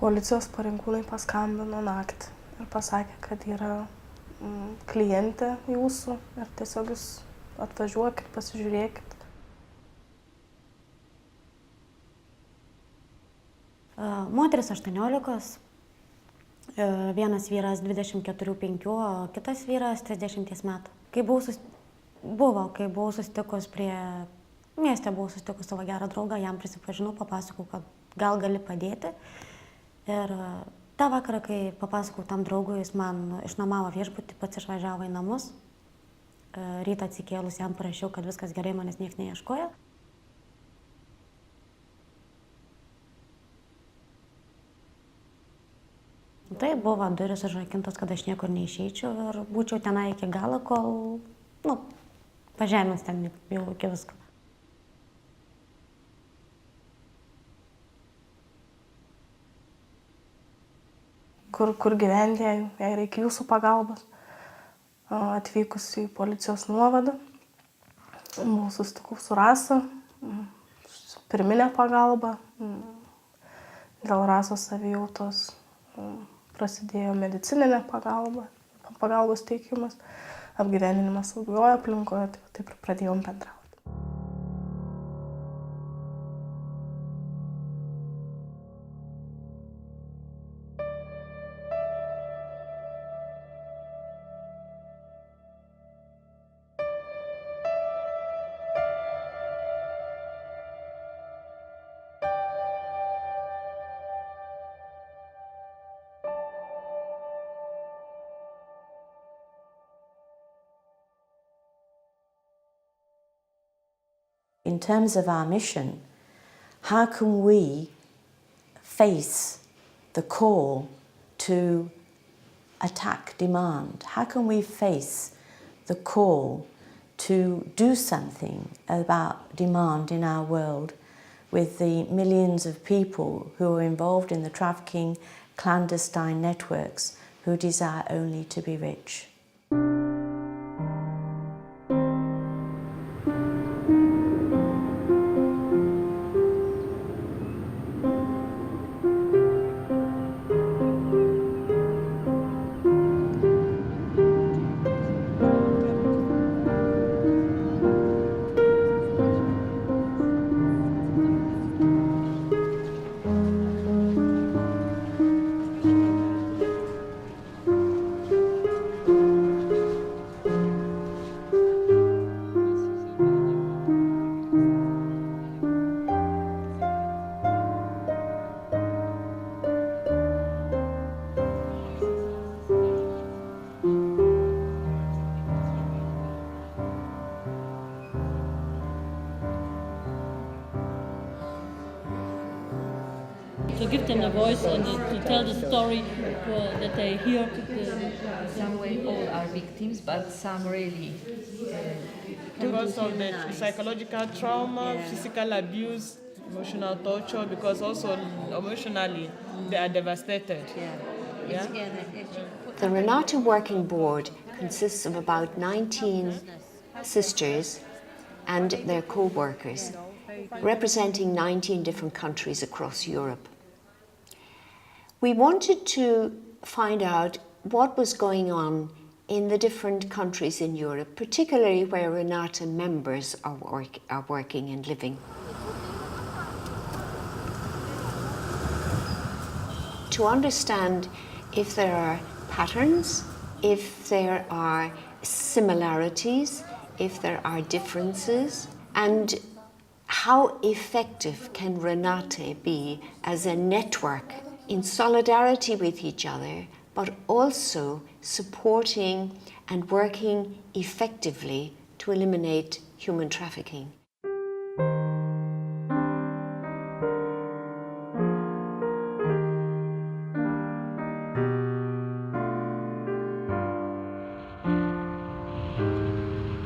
Policijos pareigūnai paskambino naktį ir pasakė, kad yra klientė jūsų ir tiesiog jūs atvažiuokit, pasižiūrėkit. Moteris 18, vienas vyras 24-5, o kitas vyras 30 metų. Kai buvau susitikus mieste buvau susitikus savo gerą draugą, jam prisipažinau, papasakau, kad gal gali padėti. Ir tą vakarą, kai papasakau tam draugui, jis man išnuomavo viešbutį, pats išvažiavo į namus. Rytą atsikėlus jam parašiau, kad viskas gerai, manęs niekas neieškojo. Tai buvo durys užrakintos, kad aš niekur neišeičiau ir būčiau tenai iki galo, kol, pažemins ten jau iki visko. Kur gyventi, jei reikia jūsų pagalbos. Atvykus į policijos nuovadą, buvau susitikau su Rasa, pirminė pagalba, dėl Rasos savijautos prasidėjo medicininė pagalbos teikimas, apgyvendinimas saugioje aplinkoje, taip ir pradėjom bendrauti. In terms of our mission, how can we face the call to attack demand? How can we face the call to do something about demand in our world with the millions of people who are involved in the trafficking clandestine networks who desire only to be rich? To give them a voice and to tell the story that they hear. Some way all are victims, but some really. Because of the psychological trauma, physical abuse, emotional torture, because also emotionally they are devastated. Yeah? The RENATE Working Board consists of about 19 sisters and their co-workers, representing 19 different countries across Europe. We wanted to find out what was going on in the different countries in Europe, particularly where RENATE members are working and living. To understand if there are patterns, if there are similarities, if there are differences, and how effective can RENATE be as a network in solidarity with each other, but also supporting and working effectively to eliminate human trafficking.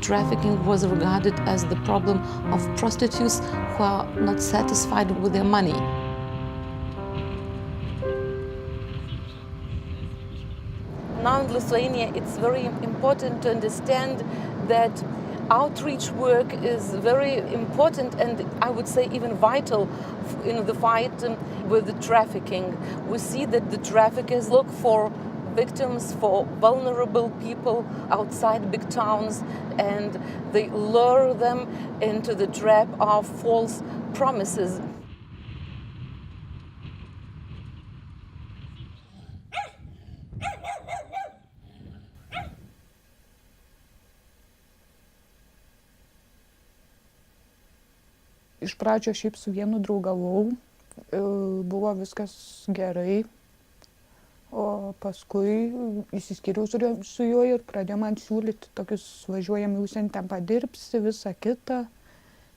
Trafficking was regarded as the problem of prostitutes who are not satisfied with their money. Now in Lithuania, it's very important to understand that outreach work is very important and I would say even vital in the fight with the trafficking. We see that the traffickers look for victims, for vulnerable people outside big towns, and they lure them into the trap of false promises. Iš pradžio šiaip su vienu draugavau, buvo viskas gerai, o paskui įsiskyriau su juo ir pradėjo man siūlyti tokius važiuojam į užsienį, ten padirbsi, visą kitą.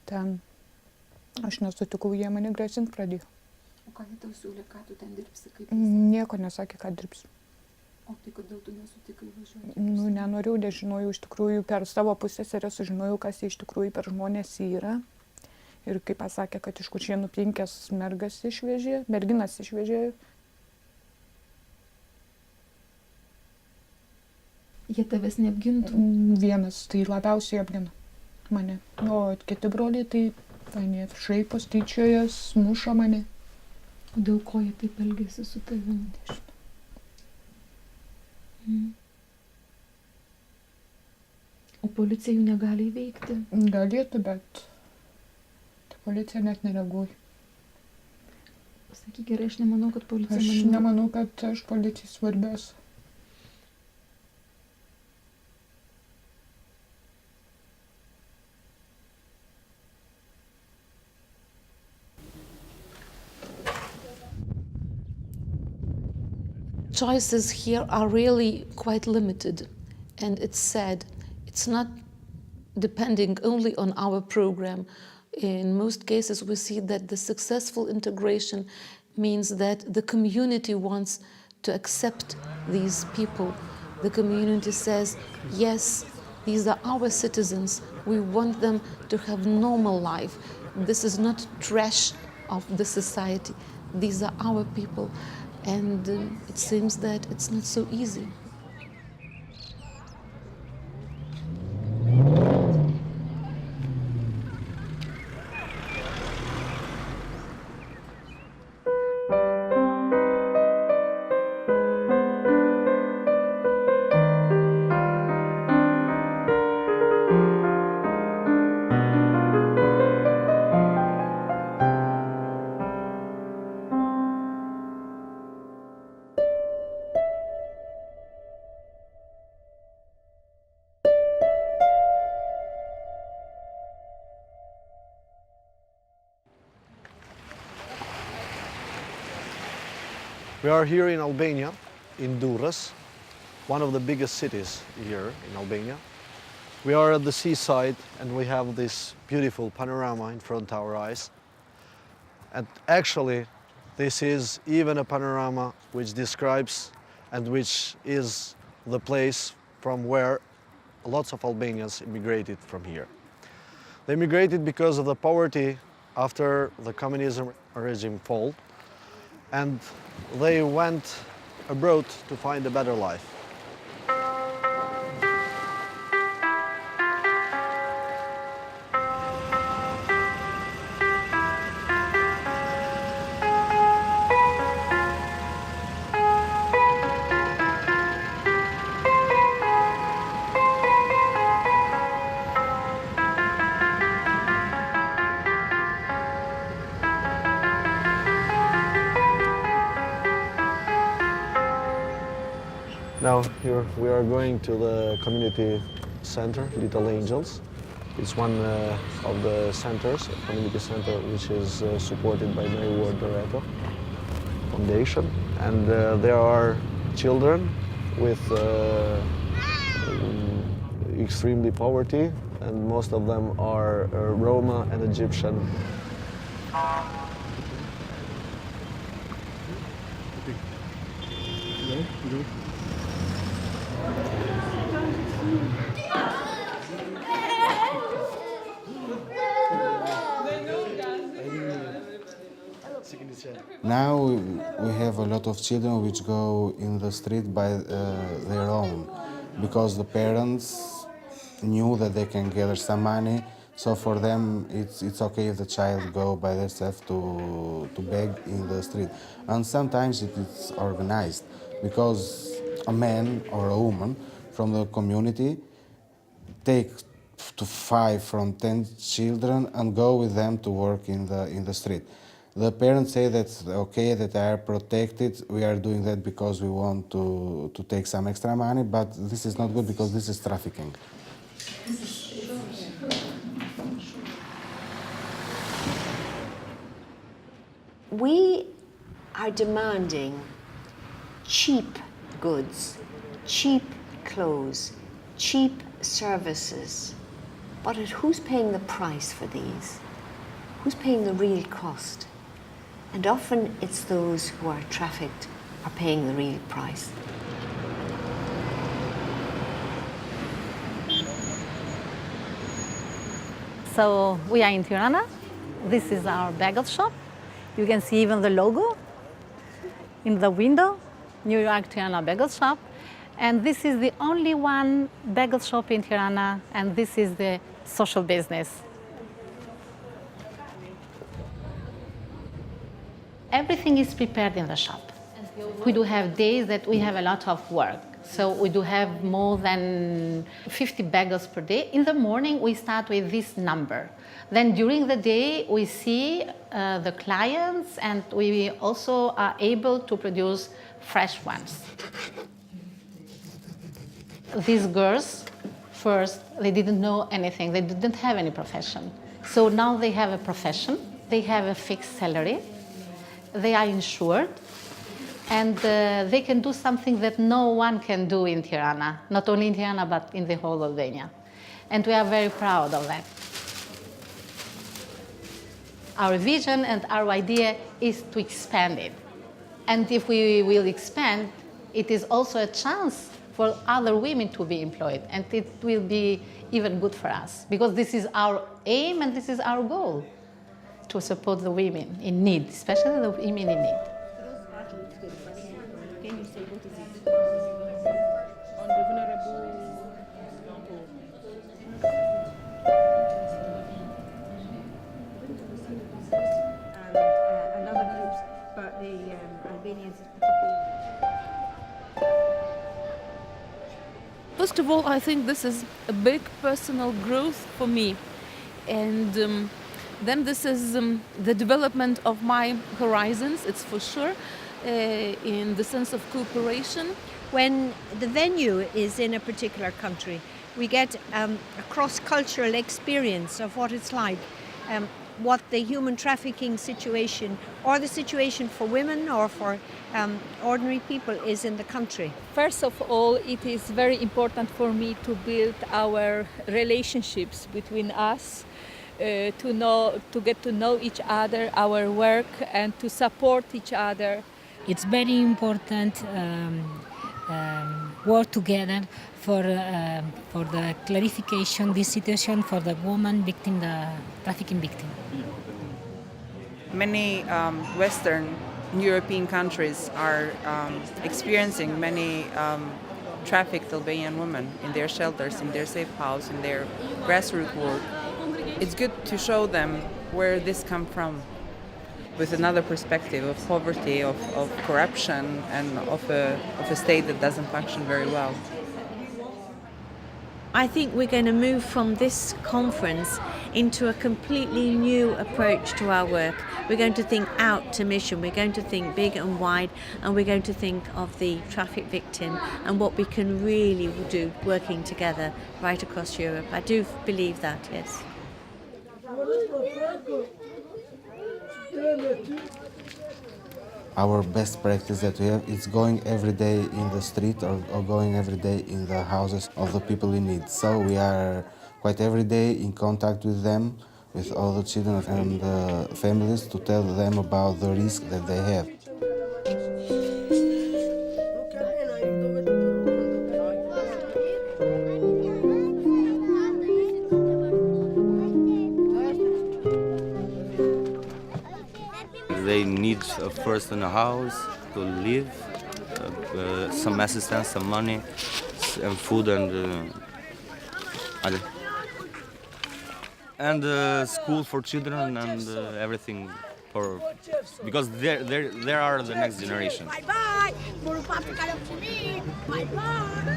Ten aš nesutikau, jie mane grasint pradėjo. O ką jie tau siūlė, ką tu ten dirbsi? Nieko nesakė, ką dirbsiu. O tai kodėl tu nesutikai važiuoti? Nenorėjau, nežinojau, iš tikrųjų per savo pusseserę sužinojau, kas jie iš tikrųjų per žmonės yra. Ir kaip pasakė, kad iš Kuršėnų 5 merginas išvežė. Jie tavęs neapgintų? Vienas, tai labiausiai apgina mane. O kiti broliai, tai jie šaipos, tyčiojas, muša mane. O dėl ko jie taip elgėsi su tavimi? O policija jų negali įveikti? Galėtų, bet policija net nereaguoja. Sakyk, gerai, aš nemanau, kad policija... Aš nemanau, kad aš policijai svarbiausia. Choices here are really quite limited, and it's sad. It's not depending only on our program. In most cases, we see that the successful integration means that the community wants to accept these people. The community says, yes, these are our citizens. We want them to have normal life. This is not trash of the society. These are our people. And it seems that it's not so easy. We are here in Albania, in Durrës, one of the biggest cities here in Albania. We are at the seaside and we have this beautiful panorama in front of our eyes. And actually, this is even a panorama which describes and which is the place from where lots of Albanians immigrated from here. They immigrated because of the poverty after the communism regime fall, and they went abroad to find a better life. Now here we are going to the community center, Little Angels. It's one of the centers, a community center which is supported by Mary Ward Loreto Foundation. And there are children with extremely poverty, and most of them are Roma and Egyptian. Now we have a lot of children which go in the street by their own, because the parents knew that they can gather some money. So for them, it's okay if the child go by themselves to beg in the street. And sometimes it is organized because a man or a woman from the community take to 5 from 10 children and go with them to work in the street. The parents say that's okay, that they are protected. We are doing that because we want to take some extra money, but this is not good because this is trafficking. We are demanding cheap goods, cheap clothes, cheap services. But who's paying the price for these? Who's paying the real cost? And often it's those who are trafficked are paying the real price. So we are in Tirana. This is our bagel shop. You can see even the logo in the window, New York Tirana Bagel Shop. And this is the only one bagel shop in Tirana, and this is the social business. Everything is prepared in the shop. We do have days that we have a lot of work. So we do have more than 50 bagels per day. In the morning, we start with this number. Then during the day, we see the clients, and we also are able to produce fresh ones. These girls, first, they didn't know anything. They didn't have any profession. So now they have a profession. They have a fixed salary. They are insured. And they can do something that no one can do in Tirana, not only in Tirana, but in the whole of Albania. And we are very proud of that. Our vision and our idea is to expand it. And if we will expand, it is also a chance for other women to be employed. And it will be even good for us, because this is our aim and this is our goal, to support the women in need, especially the women in need. Can you say what is it? On the vulnerable people. And other groups, but the Albanians particularly. First of all, I think this is a big personal growth for me. And then this is the development of my horizons, it's for sure. In the sense of cooperation. When the venue is in a particular country, we get a cross-cultural experience of what it's like, what the human trafficking situation or the situation for women or for ordinary people is in the country. First of all, it is very important for me to build our relationships between us, to get to know each other, our work, and to support each other. It's very important work together for the clarification this situation for the woman victim, the trafficking victim. Many Western European countries are experiencing many trafficked Albanian women in their shelters, in their safe house, in their grassroots work. It's good to show them where this comes from, with another perspective of poverty, of corruption, and of a state that doesn't function very well. I think we're going to move from this conference into a completely new approach to our work. We're going to think out to mission, we're going to think big and wide, and we're going to think of the traffic victim and what we can really do working together right across Europe. I do believe that, yes. Our best practice that we have is going every day in the street or going every day in the houses of the people in need. So we are quite every day in contact with them, with all the children and families, to tell them about the risk that they have. They need first in a house to live, some assistance, some money, and food, and Ali. And school for children and everything for, because they are the next generation. Bye-bye! Bye-bye!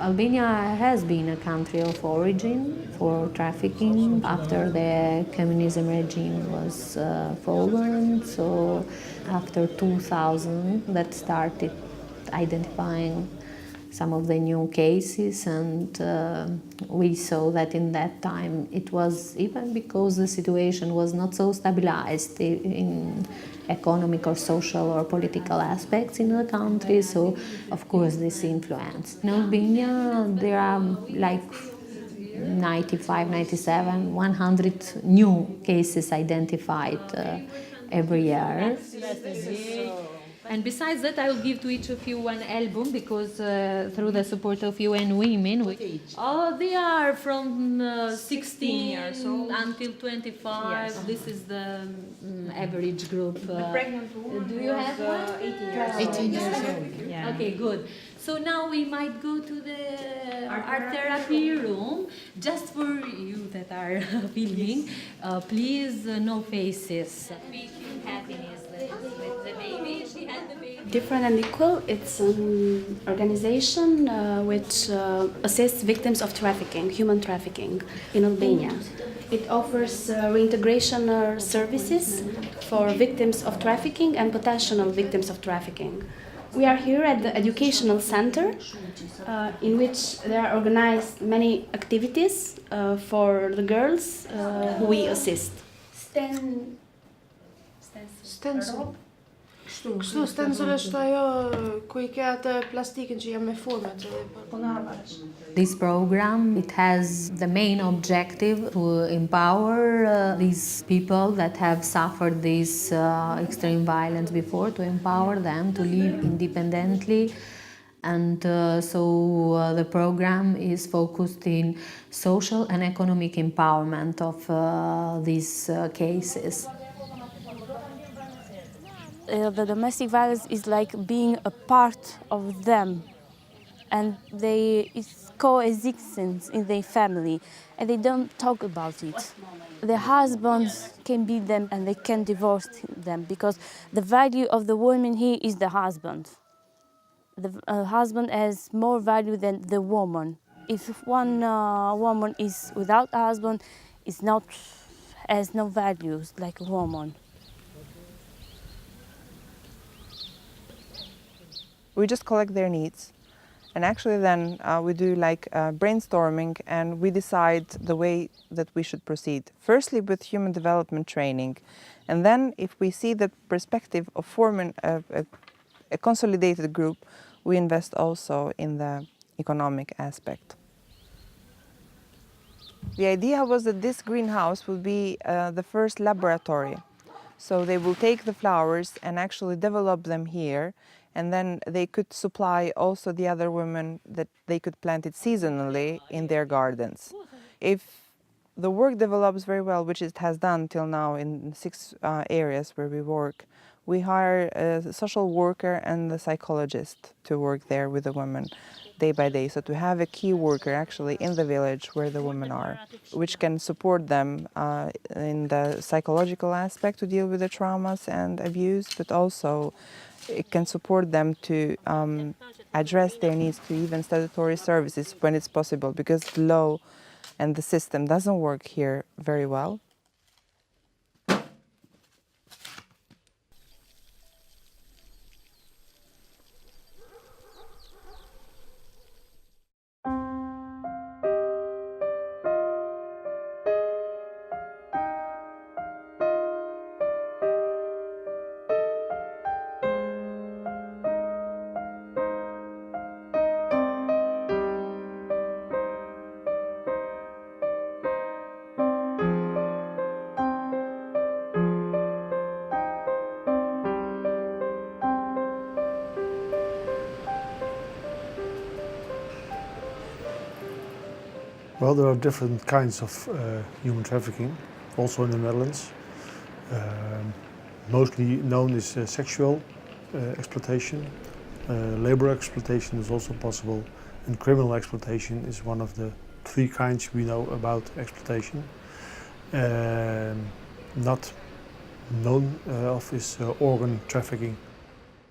Albania has been a country of origin for trafficking after the communism regime was fallen. So after 2000, that started identifying some of the new cases, and we saw that in that time it was, even because the situation was not so stabilized in economic or social or political aspects in the country, so of course this influence. In Albania there are like 95, 97, 100 new cases identified every year. And besides that, I will give to each of you one album, because through the support of UN Women, they are from 16 years old until 25. Yes. This is the average group. The pregnant woman. Do you have one? 18 years old. Yeah. Okay, good. So now we might go to the art therapy room, just for you that are filming. Please, no faces. Happiness with the baby. She had the baby. Different and Equal, it's an organization which assists victims of trafficking, human trafficking in Albania. It offers reintegration services for victims of trafficking and potential victims of trafficking. We are here at the educational center, in which there are organized many activities for the girls who we assist. Stencil. Kështu, stencil është ajo ku I ke atë plastikën që jam me format This program, it has the main objective to empower these people that have suffered this extreme violence before, to empower them to live independently. And so the program is focused in social and economic empowerment of these cases. The domestic violence is like being a part of them, and it's coexistence in their family, and they don't talk about it. The husbands can beat them and they can divorce them, because the value of the woman here is the husband. The husband has more value than the woman. If one woman is without a husband, has no values like a woman. We just collect their needs, and actually then we do like brainstorming, and we decide the way that we should proceed. Firstly with human development training, and then if we see the perspective of forming a consolidated group, we invest also in the economic aspect. The idea was that this greenhouse would be the first laboratory. So they will take the flowers and actually develop them here, and then they could supply also the other women that they could plant it seasonally in their gardens. If the work develops very well, which it has done till now in 6 areas where we work, we hire a social worker and a psychologist to work there with the women day by day. So to have a key worker actually in the village where the women are, which can support them in the psychological aspect to deal with the traumas and abuse, but also it can support them to address their needs to even statutory services when it's possible, because the law and the system doesn't work here very well. Well, there are different kinds of human trafficking, also in the Netherlands. Mostly known is sexual exploitation. Labor exploitation is also possible, And criminal exploitation is one of the 3 kinds we know about exploitation. Not known of is organ trafficking.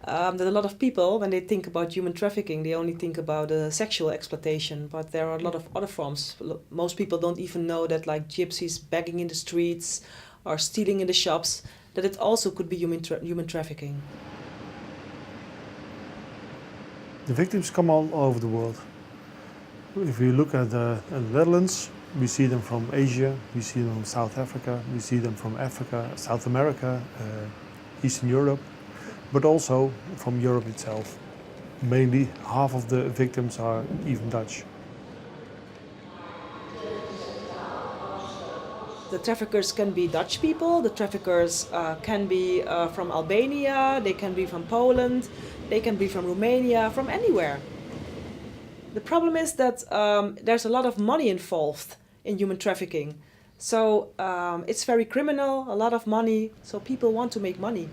That a lot of people, when they think about human trafficking, they only think about sexual exploitation, but there are a lot of other forms. Most people don't even know that, like gypsies begging in the streets or stealing in the shops, that it also could be human trafficking. The victims come all over the world. If we look at the Netherlands, we see them from Asia, we see them from South Africa, we see them from Africa, South America, Eastern Europe, but also from Europe itself. Mainly half of the victims are even Dutch. The traffickers can be Dutch people, the traffickers can be from Albania, they can be from Poland, they can be from Romania, from anywhere. The problem is that there's a lot of money involved in human trafficking. So it's very criminal, a lot of money, so people want to make money.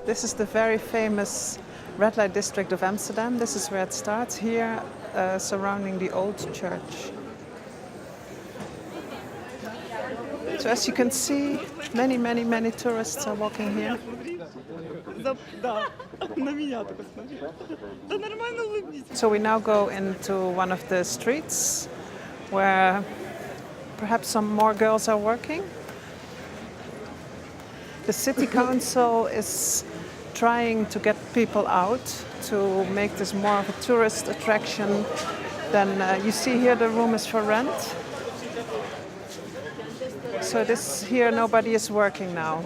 This is the very famous red light district of Amsterdam. This is where it starts, here surrounding the old church. So as you can see, many tourists are walking here. So we now go into one of the streets where perhaps some more girls are working. The city council is trying to get people out to make this more of a tourist attraction. Then you see here the room is for rent. So this here nobody is working now.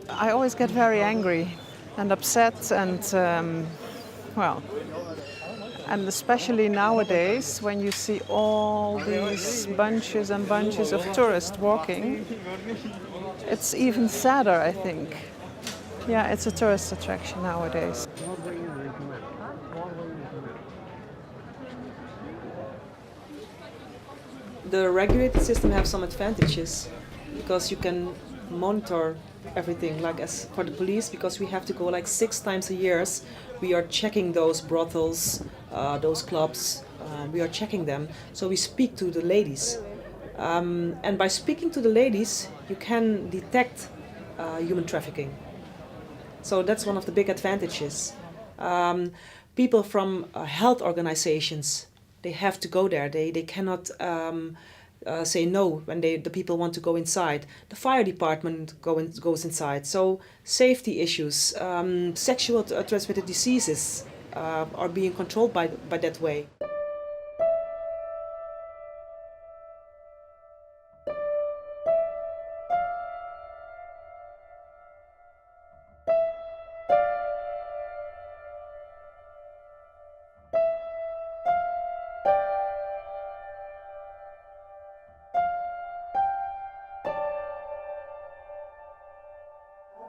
I always get very angry and upset and well, and especially nowadays when you see all these bunches and bunches of tourists walking, it's even sadder, I think. Yeah, it's a tourist attraction nowadays. The regulated system has some advantages because you can monitor everything, like as for the police, because we have to go like 6 times a year. We are checking those brothels, those clubs, we are checking them. So we speak to the ladies. And by speaking to the ladies, you can detect human trafficking. So that's one of the big advantages. People from health organizations, they have to go there. They cannot say no when the people want to go inside. The fire department goes inside. So safety issues, sexual transmitted diseases are being controlled by that way.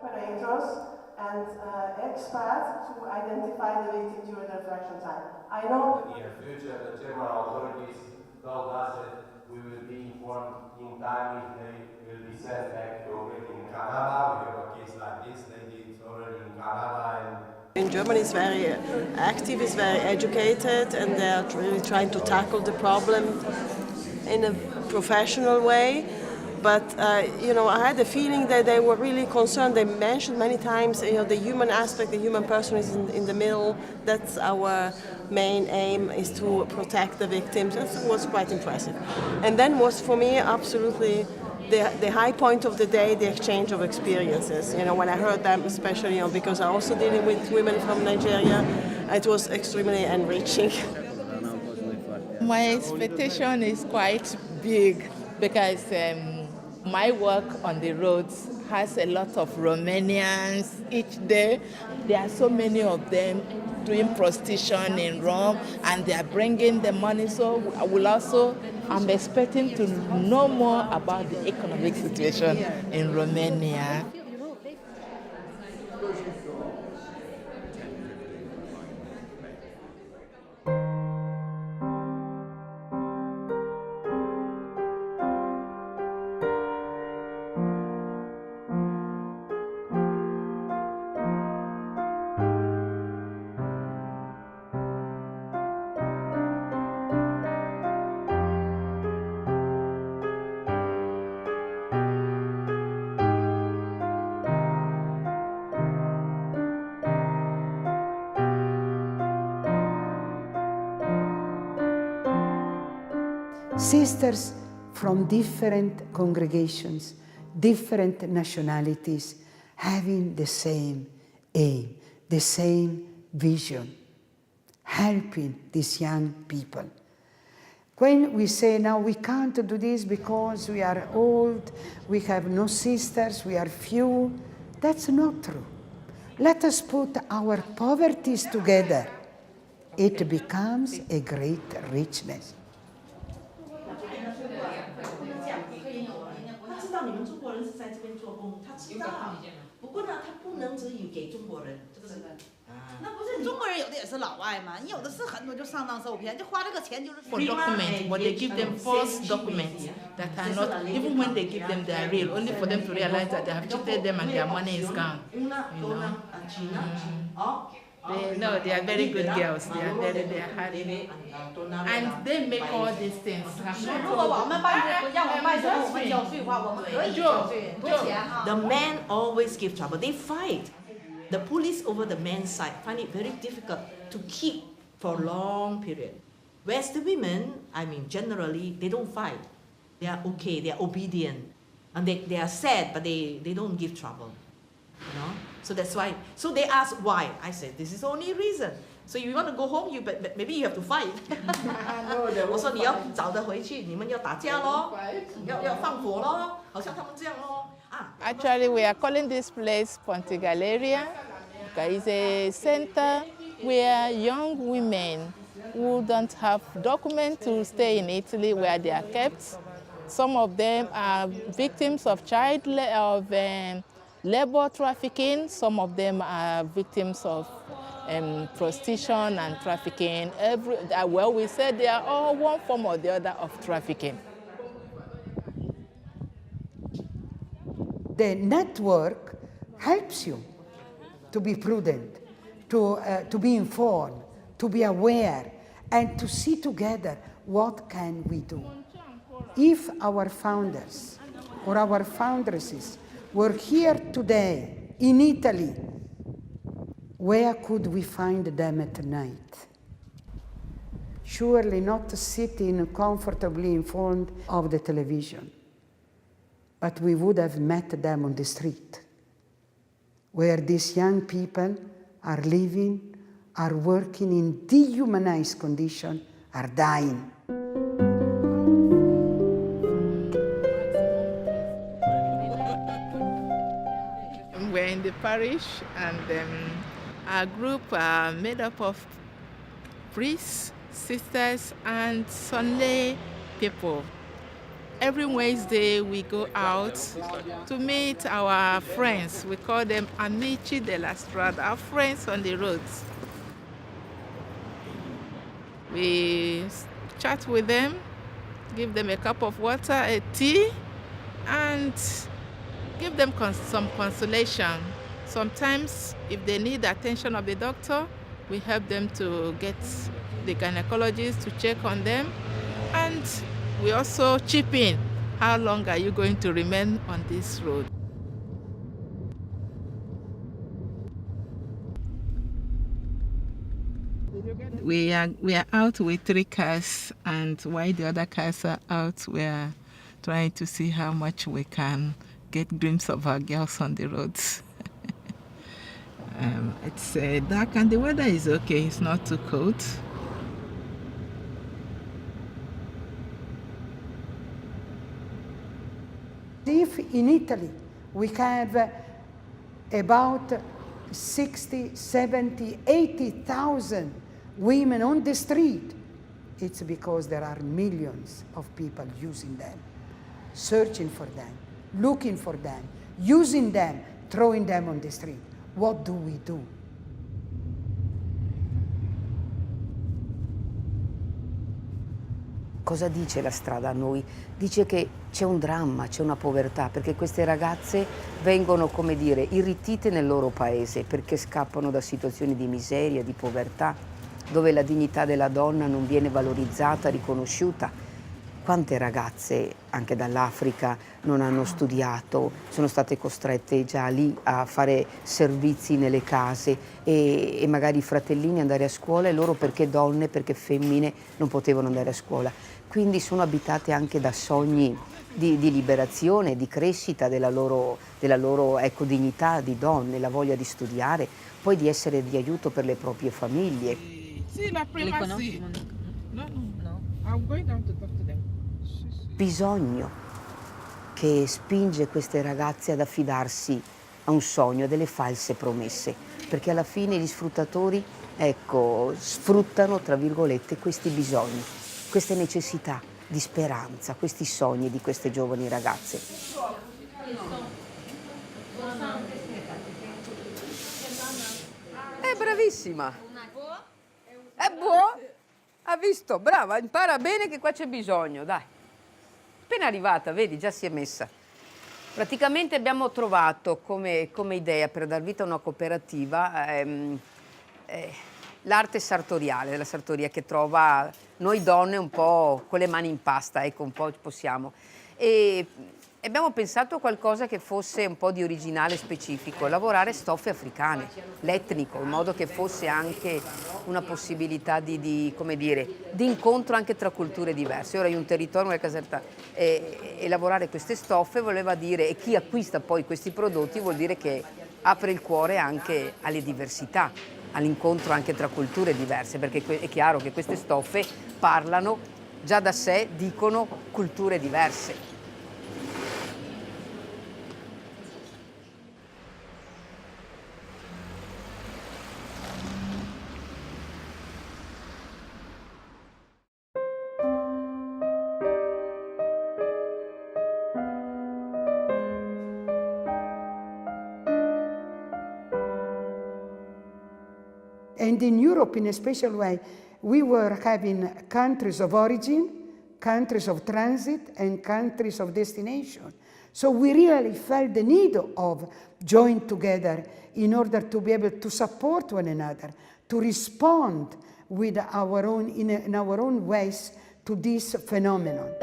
Operators and experts to identify the victim during the reflection time. I know in the near future the German authorities told us that we will be informed in time if they will be sent back to operating in Canada. We have a case like this, lady is already in Canada. In Germany is very active, is very educated, and they are really trying to tackle the problem in a professional way. But you know, I had the feeling that they were really concerned. They mentioned many times, you know, the human aspect, the human person is in the middle. That's our main aim, is to protect the victims. That was quite impressive. And then was for me absolutely the high point of the day, the exchange of experiences. You know, when I heard them, especially, you know, because I'm also dealing with women from Nigeria, it was extremely enriching. My expectation is quite big because my work on the roads has a lot of Romanians each day. There are so many of them doing prostitution in Rome, and they are bringing the money. So I'm expecting to know more about the economic situation in Romania. sisters from different congregations, different nationalities, having the same aim, the same vision, helping these young people. When we say now we can't do this because we are old, we have no sisters, we are few, that's not true. Let us put our poverties together. It becomes a great richness. 他知道你们中国人是在这边做工，他知道。不过呢，他不能只有给中国人，这个是。那不是中国人有的也是老外嘛，你有的是很多就上当受骗，就花这个钱就是。 For documents, but they give them false documents that are not, even when they give them, they are real, only for them to realize that they have cheated them and their money is gone. You know? They are very good girls. They are happy. And they make all these things happen. The men always give trouble. They fight. The police over the men's side find it very difficult to keep for a long period. Whereas the women, I mean, generally, they don't fight. They are okay, they are obedient. And they are sad, but they don't give trouble. You know? So that's why. So they ask why. I said, this is the only reason. So if you want to go home, maybe you have to fight. 我说你要找得回去，你们要打架咯，要放火咯，好像他们这样咯。 Actually, we are calling this place Ponte Galleria. It's a center where young women who don't have documents to stay in Italy, where they are kept. Some of them are victims of labor trafficking. Some of them are victims of prostitution and trafficking. Well, we said they are all one form or the other of trafficking. The network helps you to be prudent, to be informed, to be aware, and to see together what can we do. If our founders or our foundresses were here today in Italy, where could we find them at night? Surely not sitting comfortably in front of the television. But we would have met them on the street, where these young people are living, are working in dehumanized conditions, are dying. We're in the parish, and our group are made up of priests, sisters, and Sunday people. Every Wednesday we go out to meet our friends. We call them Amici della Strada, our friends on the roads. We chat with them, give them a cup of water, a tea, and give them some consolation. Sometimes, if they need the attention of the doctor, we help them to get the gynecologist to check on them. And we also chip in. How long are you going to remain on this road? We are out with 3 cars, and while the other cars are out, we are trying to see how much we can get glimpses of our girls on the roads. It's dark and the weather is okay. It's not too cold. If in Italy we have about 60, 70, 80,000 women on the street, it's because there are millions of people using them, searching for them, looking for them, using them, throwing them on the street. What do we do? Cosa dice la strada a noi? Dice che c'è un dramma, c'è una povertà, perché queste ragazze vengono, come dire, irretite nel loro paese, perché scappano da situazioni di miseria, di povertà, dove la dignità della donna non viene valorizzata, riconosciuta. Quante ragazze, anche dall'Africa, non hanno studiato, sono state costrette già lì a fare servizi nelle case e magari i fratellini andare a scuola e loro perché donne, perché femmine non potevano andare a scuola. quindi sono abitate anche da sogni di liberazione, di crescita della loro ecco, dignità di donne, la voglia di studiare, poi di essere di aiuto per le proprie famiglie. Sì, la prima sì. No. I'm going down to talk to them. Bisogno che spinge queste ragazze ad affidarsi a un sogno, a delle false promesse, perché alla fine gli sfruttatori, ecco, sfruttano, tra virgolette, questi bisogni, queste necessità di speranza, questi sogni di queste giovani ragazze. È bravissima! È buono! Ha visto, brava, impara bene che qua c'è bisogno, dai. Appena arrivata, vedi, già si è messa. Praticamente abbiamo trovato come idea per dar vita a una cooperativa l'arte sartoriale, la sartoria che trova noi donne un po' con le mani in pasta, ecco, un po' possiamo. E abbiamo pensato a qualcosa che fosse un po' di originale specifico, lavorare stoffe africane, l'etnico, in modo che fosse anche una possibilità di incontro anche tra culture diverse. Ora in un territorio, una caserta, e lavorare queste stoffe voleva dire, e chi acquista poi questi prodotti vuol dire che apre il cuore anche alle diversità, all'incontro anche tra culture diverse, perché è chiaro che queste stoffe parlano già da sé, dicono culture diverse. And in Europe, in a special way, we were having countries of origin, countries of transit, and countries of destination. So we really felt the need of joining together in order to be able to support one another, to respond with our own, in our own ways to this phenomenon.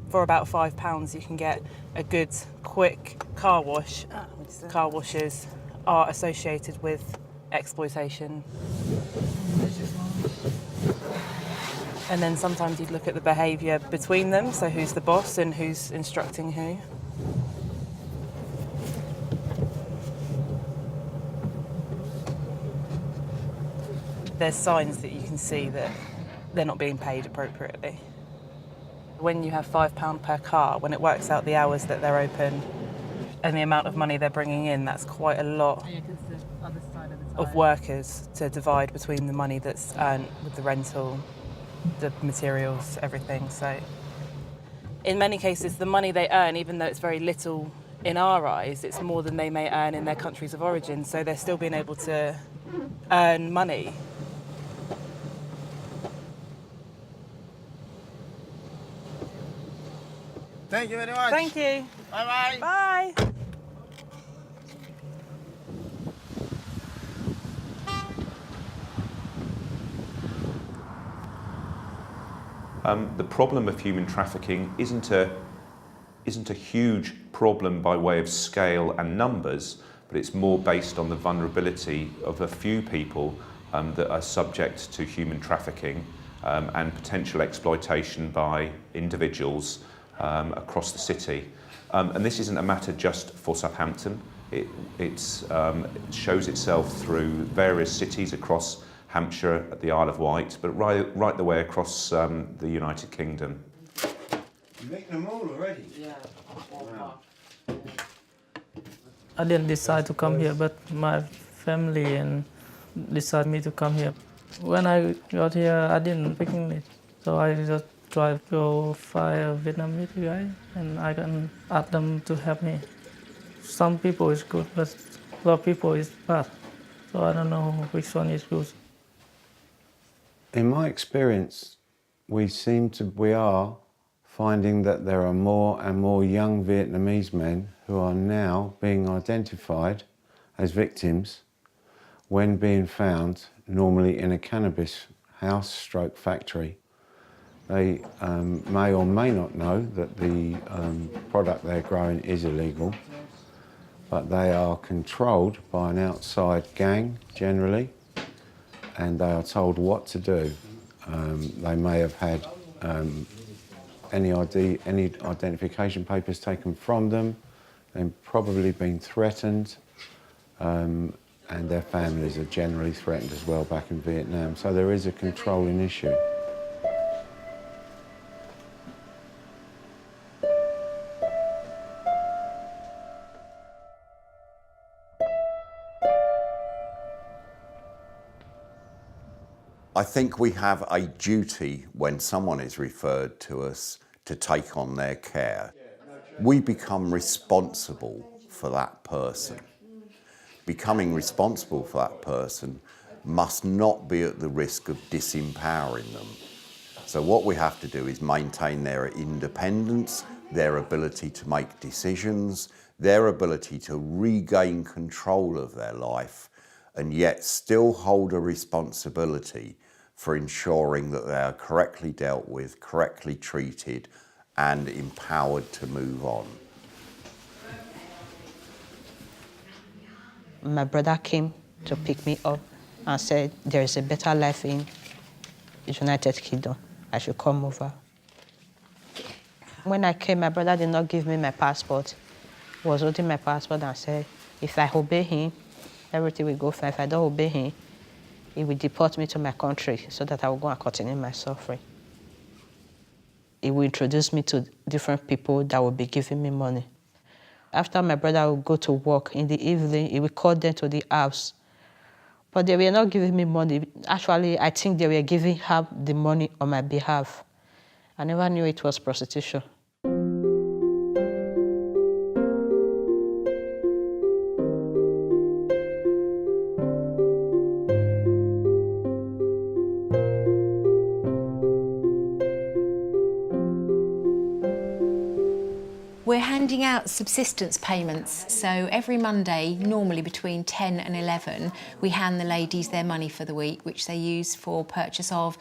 For about £5 you can get a good, quick car wash. Car washes are associated with exploitation. And then sometimes you'd look at the behaviour between them, so who's the boss and who's instructing who. There's signs that you can see that they're not being paid appropriately. When you have £5 per car, when it works out the hours that they're open and the amount of money they're bringing in, that's quite a lot of workers to divide between the money that's earned with the rental, the materials, everything. So in many cases, the money they earn, even though it's very little in our eyes, it's more than they may earn in their countries of origin. So they're still being able to earn money. Thank you very much. Thank you. Bye-bye. Bye. The problem of human trafficking isn't a huge problem by way of scale and numbers, but it's more based on the vulnerability of a few people that are subject to human trafficking and potential exploitation by individuals across the city. And this isn't a matter just for Southampton. It shows itself through various cities across Hampshire, at the Isle of Wight, but right the way across the United Kingdom. You're making them all already? Yeah. Wow. I didn't decide to come here, but my family decided me to come here. When I got here, I didn't speak English, so I just tried to go find a Vietnamese guy, and I can ask them to help me. Some people is good, but a lot of people is bad, so I don't know which one is good. In my experience, we are finding that there are more and more young Vietnamese men who are now being identified as victims when being found, normally in a cannabis house/factory. They may or may not know that the product they're growing is illegal, but they are controlled by an outside gang, generally, and they are told what to do. They may have had any identification papers taken from them, and probably been threatened, and their families are generally threatened as well back in Vietnam. So there is a controlling issue. I think we have a duty when someone is referred to us to take on their care. We become responsible for that person. Becoming responsible for that person must not be at the risk of disempowering them. So what we have to do is maintain their independence, their ability to make decisions, their ability to regain control of their life, and yet still hold a responsibility for ensuring that they are correctly dealt with, correctly treated, and empowered to move on. My brother came to pick me up and said there is a better life in the United Kingdom. I should come over. When I came, my brother did not give me my passport. He was holding my passport and said, if I obey him, everything will go fine. If I don't obey him, he will deport me to my country so that I will go and continue my suffering. He will introduce me to different people that will be giving me money. After my brother will go to work in the evening, he will call them to the house. But they were not giving me money. Actually, I think they were giving her the money on my behalf. I never knew it was prostitution. We're handing out subsistence payments, so every Monday, normally between 10 and 11, we hand the ladies their money for the week, which they use for purchase of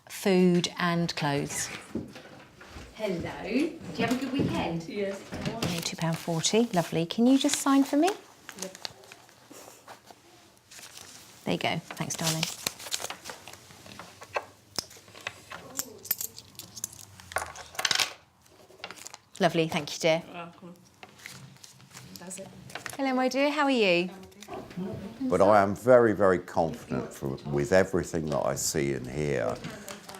food and clothes. Hello. Do you have a good weekend? Yes. £2.40, lovely. Can you just sign for me? Yep. There you go. Thanks, darling. Lovely, thank you, dear. Welcome. That's it. Hello, my dear, how are you? But I am very, very confident with everything that I see and hear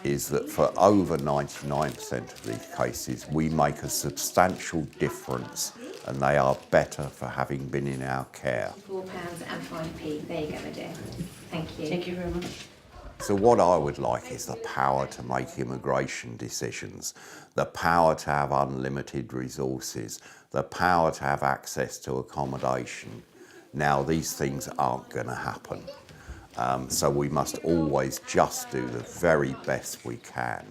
is that for over 99% of these cases, we make a substantial difference and they are better for having been in our care. £4 and 5p. There you go, my dear. Thank you. Thank you very much. So what I would like is the power to make immigration decisions, the power to have unlimited resources, the power to have access to accommodation. Now, these things aren't going to happen. So we must always just do the very best we can.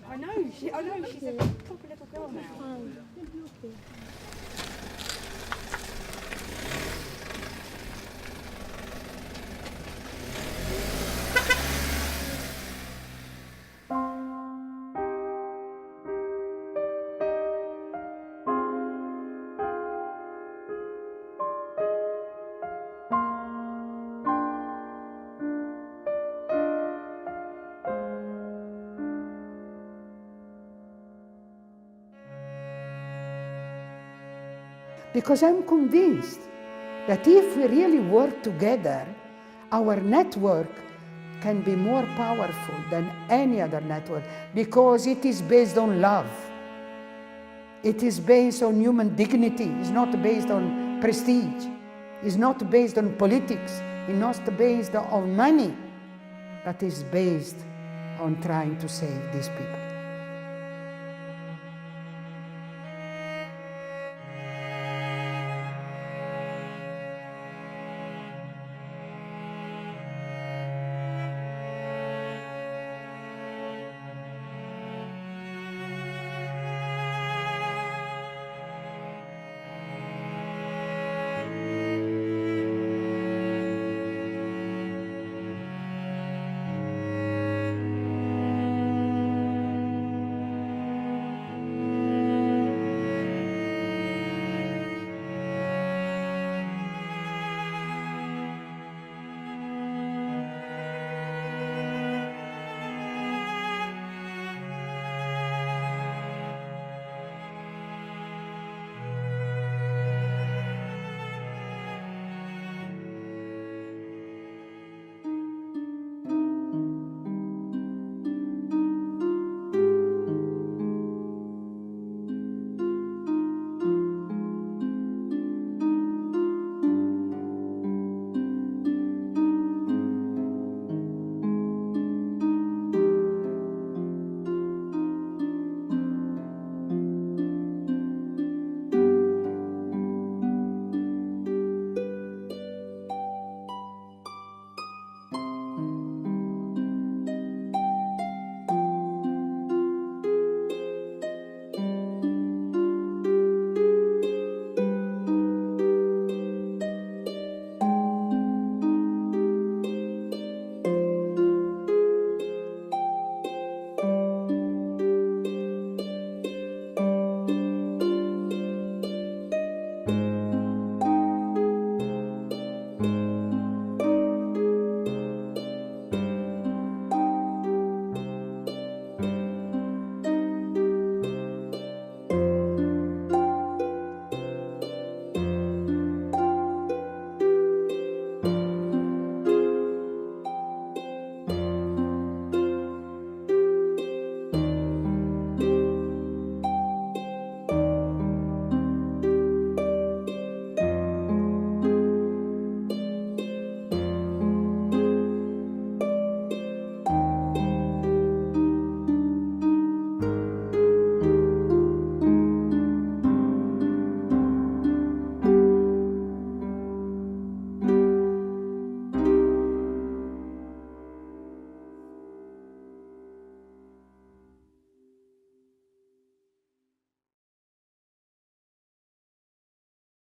I know, she's a proper little girl now. Because I'm convinced that if we really work together, our network can be more powerful than any other network, because it is based on love. It is based on human dignity. It's not based on prestige. It's not based on politics. It's not based on money, but it's based on trying to save these people.